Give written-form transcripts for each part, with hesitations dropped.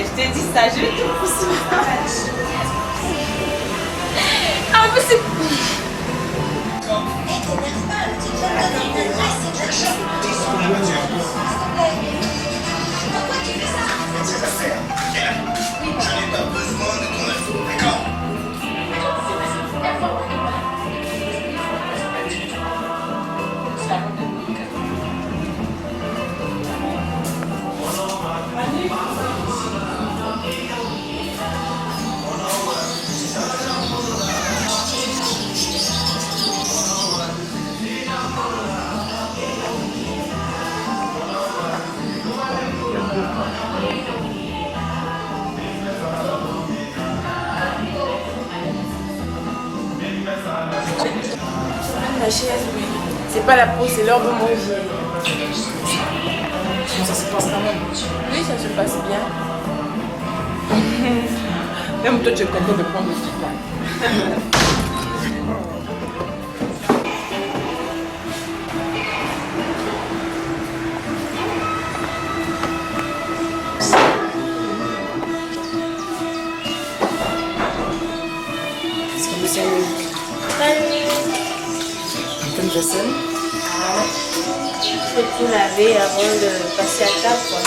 Je t'ai dit ça, je vais te pousser. Ah, mais c'est... Pourquoi tu fais ça? Je n'ai pas besoin de ton info, d'accord? La chaise, oui. C'est pas la pause, c'est l'heure de manger. Ça se passe quand même. Oui, ça se passe bien. Même toi, tu es content de prendre le petit pain. Est-ce que vous savez une vaisselle? Il faut tout laver avant de passer à table, quoi.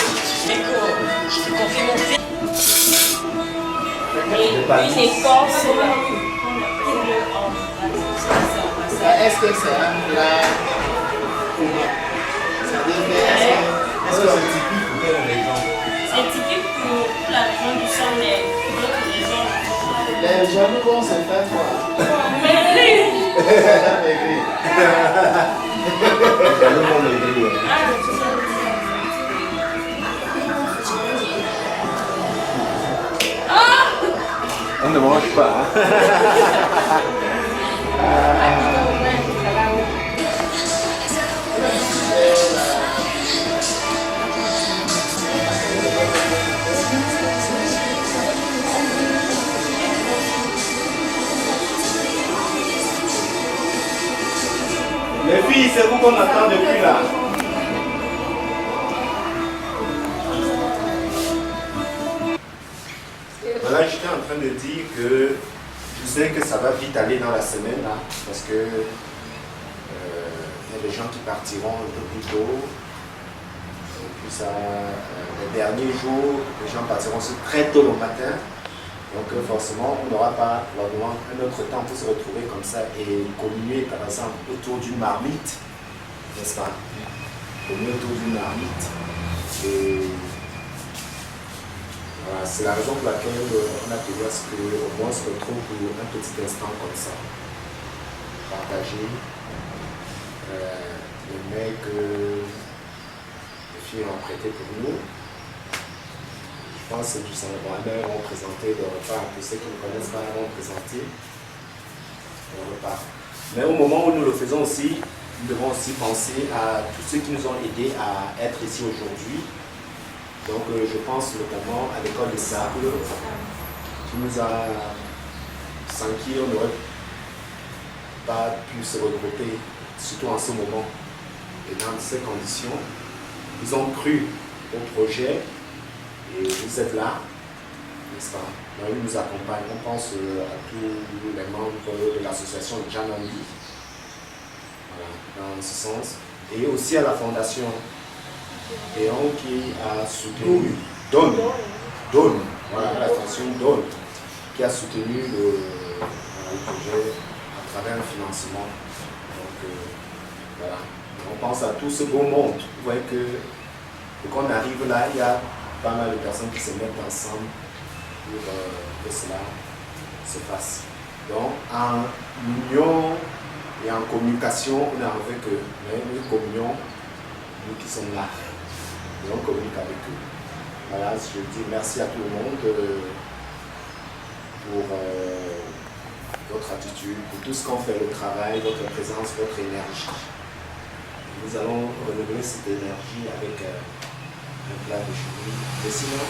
Une écorce. Est-ce que c'est un plat? Est-ce que c'est typique pour quelle région? C'est typique pour la région du sang, mais pour d'autres régions. Les jeunes vont se faire quoi? Mais Maigrir. Les jeunes vont maigrir. On ne mange pas. Les filles, c'est vous qu'on attend depuis là. Voilà, j'étais en train de dire que je sais que ça va vite aller dans la semaine là, parce que il y a des gens qui partiront un peu plus tôt. Et puis ça, les derniers jours, les gens partiront aussi très tôt le matin. Donc forcément, on n'aura pas probablement un autre temps pour se retrouver comme ça et communier par exemple autour d'une marmite, n'est-ce pas? Communier autour d'une marmite. Et voilà, c'est la raison pour laquelle on a tenu à ce qu'au moins on se retrouve pour un petit instant comme ça. Partager les mails que les filles ont prêtés pour nous. Je pense que tout simplement, elles vont présenter le repas. Pour ceux qui ne connaissent pas, elles vont présenter le repas. Mais au moment où nous le faisons aussi, nous devons aussi penser à tous ceux qui nous ont aidés à être ici aujourd'hui. Donc je pense notamment à l'école des sables qui nous a, sans qui on n'aurait pas pu se regrouper, surtout en ce moment. Et dans ces conditions, ils ont cru au projet. Et vous êtes là, n'est-ce pas? Donc, ils nous accompagnent. On pense à tous les membres de l'association Janandi, voilà, dans ce sens. Et aussi à la fondation Léon qui a soutenu Donne, voilà, la fondation Donne, qui a soutenu le projet à travers le financement. Donc voilà, on pense à tout ce beau monde. Vous voyez que quand on arrive là, il y a pas mal de personnes qui se mettent ensemble pour que cela se fasse. Donc, en union et en communication, on a fait que nous communions, nous qui sommes là, et on communique avec eux. Voilà, je dis merci à tout le monde pour votre attitude, pour tout ce qu'on fait, le travail, votre présence, votre énergie. Nous allons renouveler cette énergie avec un plat de chouï. Et sinon,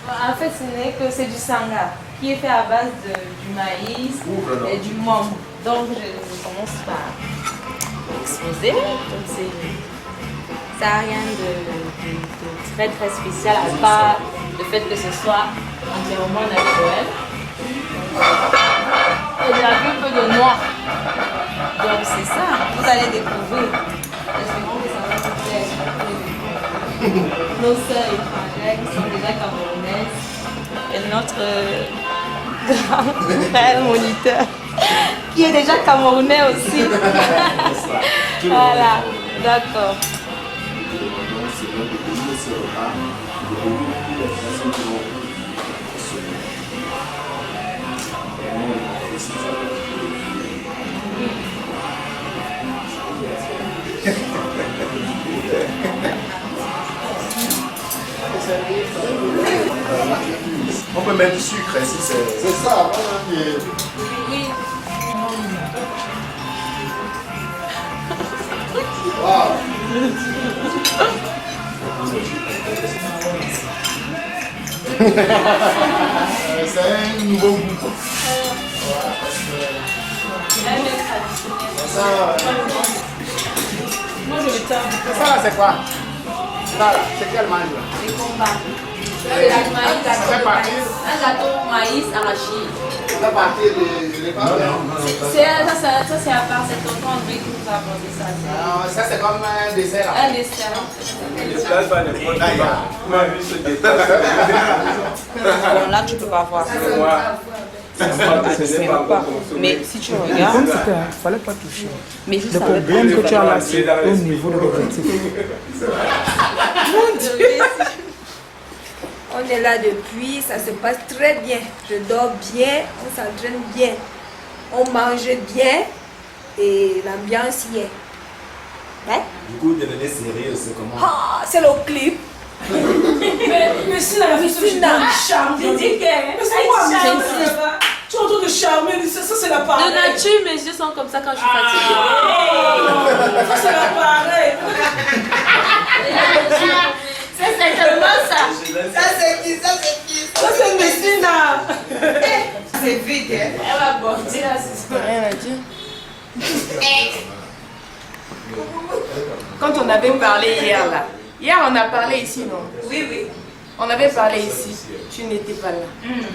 En fait, ce n'est que c'est du sanga qui est fait à base du maïs et du membre. Donc, je commence par exposer. Donc, ça n'a rien de très très spécial à part le fait que ce soit entièrement naturel. Et il y a un peu de noix. Donc, c'est ça. Vous allez découvrir. Espérons que ça va vous plaire. Nos sœurs étrangères qui sont déjà camerounaises et notre grand frère moniteur qui est déjà camerounais aussi. Voilà, d'accord. c'est l'heure de déjeuner ce repas, de réunir toutes les personnes qui vont consommer. Vraiment, on fait ça. On peut mettre du sucre si c'est... C'est ça, voilà. Oui. Wow. C'est un nouveau goût. Moi, je le tiens. Ça là, c'est quoi? Ça là, c'est quel mangue? Les combats. C'est un gâteau maïs arraché. Ça fait partie de l'école? Ça, c'est à part cette autre André qui nous a apporté ça. Non, ça c'est comme un dessert là. Un dessert. Bon, là, tu peux pas voir. Mais si tu regardes, Il ne fallait pas toucher. mais je Le savais pas. problème que tu as là, c'est au niveau de l'objectif. On est là depuis, ça se passe très bien. Je dors bien, on s'entraîne bien, on mange bien et l'ambiance y est. Hein? Du coup, devenez sérieux, c'est comment? Ah, c'est le clip. Mais si la vie se charme, je dis que. Mais c'est quoi, tu es en train de charmer, ça c'est la De pareille. nature, mes yeux sont comme ça quand je suis fatiguée. Ça c'est la pareille. C'est certainement ça. Ça c'est qui? Ça c'est qui? Ça c'est Messina. C'est vite, hein? Elle va border là, c'est ça. Rien à dire. Quand on avait parlé hier là, hier on a parlé ici, non? Oui, oui. On avait parlé ici, tu n'étais pas là.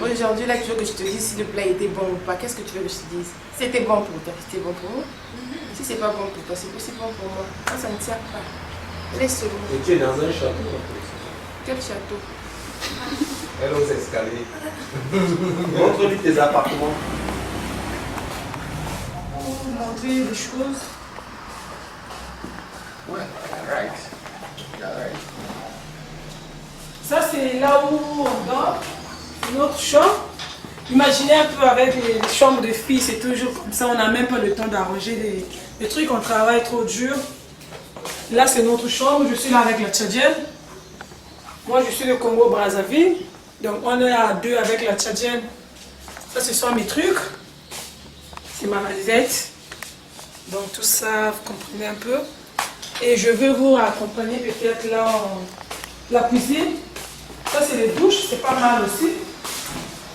Aujourd'hui là, tu veux que je te dise si le plat était bon ou pas. Qu'est-ce que tu veux que je te dise? C'était bon pour toi, c'était bon pour moi. Si c'est pas bon pour toi, c'est aussi bon pour moi. Ça ne tient pas. Laisse-le. Et tu es dans un château en plus. Quel château? Elle aux escaliers. Montre-lui tes appartements. Montrer des choses. Ouais, right. Right. Ça c'est là où on dort. C'est notre chambre. Imaginez un peu avec les chambres de filles, c'est toujours comme ça. On n'a même pas le temps d'arranger les trucs, on travaille trop dur. Là c'est notre chambre, je suis là avec la Tchadienne. Moi je suis le Congo-Brazzaville. Donc on est à deux avec la Tchadienne. Ça ce sont mes trucs. C'est ma valise. Donc tout ça, vous comprenez un peu. Et je vais vous accompagner peut-être là en la cuisine. Ça c'est les douches, c'est pas mal aussi.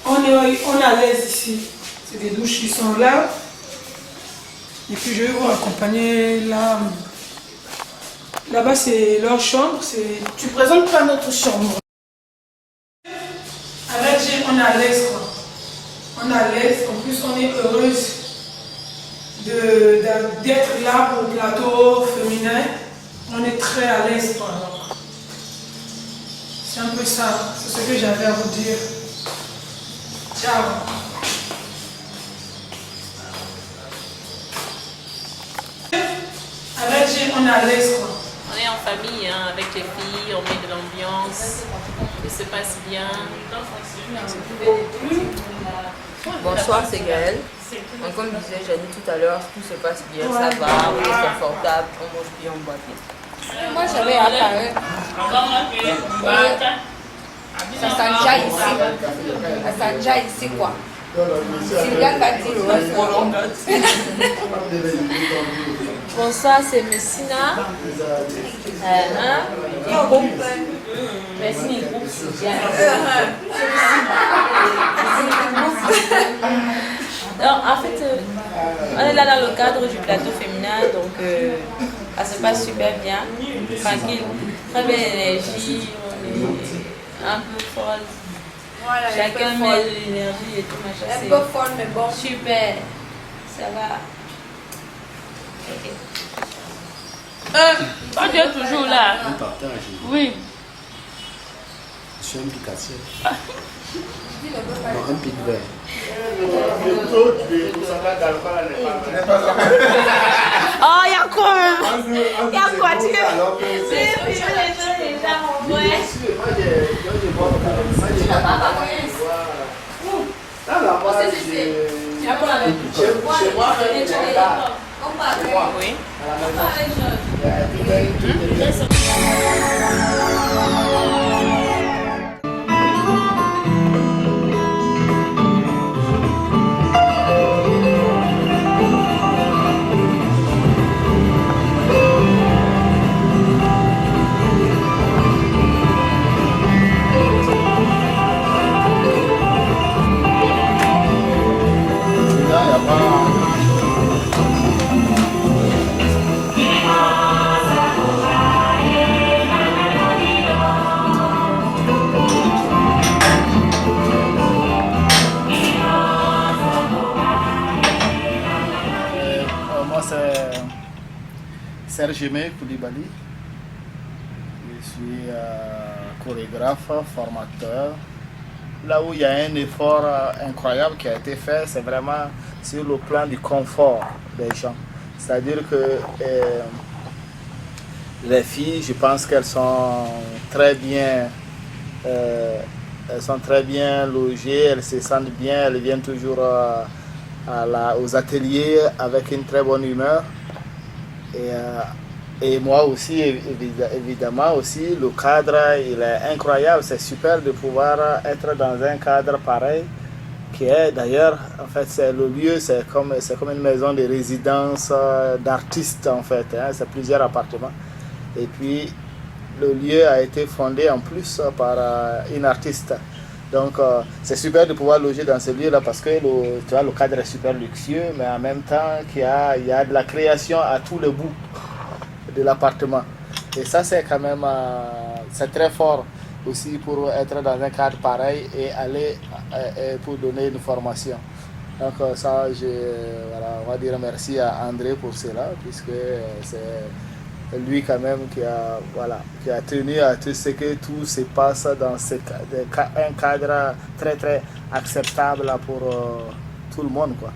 On est à l'aise ici. C'est des douches qui sont là. Et puis je vais vous accompagner là. Là-bas c'est leur chambre. Tu présentes pas notre chambre. Avec G, on est à l'aise quoi. On est à l'aise. En plus on est heureuse d'être là pour le plateau féminin. On est très à l'aise quoi. C'est un peu ça. C'est ce que j'avais à vous dire. Ciao. Avec G, on est à l'aise quoi. On est en famille hein, avec les filles, on met de l'ambiance, tout se passe bien. Bonsoir, c'est Gaëlle. Donc, comme disait Janie tout à l'heure, tout se passe bien, ça va, on est confortable, on mange bien, on boit bien. Moi j'avais apparu. Ça s'enjaille ici. Ça s'enjaille ici quoi. Bon, ça c'est Messina. Merci, groupe, c'est bien. Alors, en fait, on est là dans le cadre du plateau féminin, donc ça se passe super bien, tranquille, très belle énergie, on est un peu folle. Voilà, Chacun met de l'énergie et tout machin. Un peu folle, mais bon. Super, ça va. Ok. Toi, tu es toujours là. On partage. Oui. Je suis un picassier. Non, un pic vert. Le taux de pourcentage d'alcool n'est pas Oh, il y a quoi même? Il y a quoi tu veux alors que C'est sûr, les gens, ouais. moi j'ai bois chez moi, Oui. Moi, c'est Serge Aimé Koulibaly. Je suis chorégraphe, formateur. Là où il y a un effort incroyable qui a été fait, c'est vraiment sur le plan du confort des gens. C'est-à-dire que les filles, je pense qu'elles sont très bien, logées, elles se sentent bien, elles viennent toujours aux ateliers avec une très bonne humeur. Et moi aussi, évidemment, aussi, le cadre, il est incroyable. C'est super de pouvoir être dans un cadre pareil, qui est d'ailleurs, en fait, c'est le lieu, c'est comme une maison de résidence d'artistes, en fait. Hein, c'est plusieurs appartements. Et puis, le lieu a été fondé en plus par une artiste. Donc, c'est super de pouvoir loger dans ce lieu-là parce que tu vois, le cadre est super luxueux, mais en même temps, il y a de la création à tous les bouts de l'appartement. Et ça, c'est quand même c'est très fort aussi pour être dans un cadre pareil et aller pour donner une formation. Donc, ça, on va dire merci à André pour cela, puisque c'est lui quand même qui a tenu à tout ce que tout se passe dans un cadre très très acceptable pour tout le monde, quoi.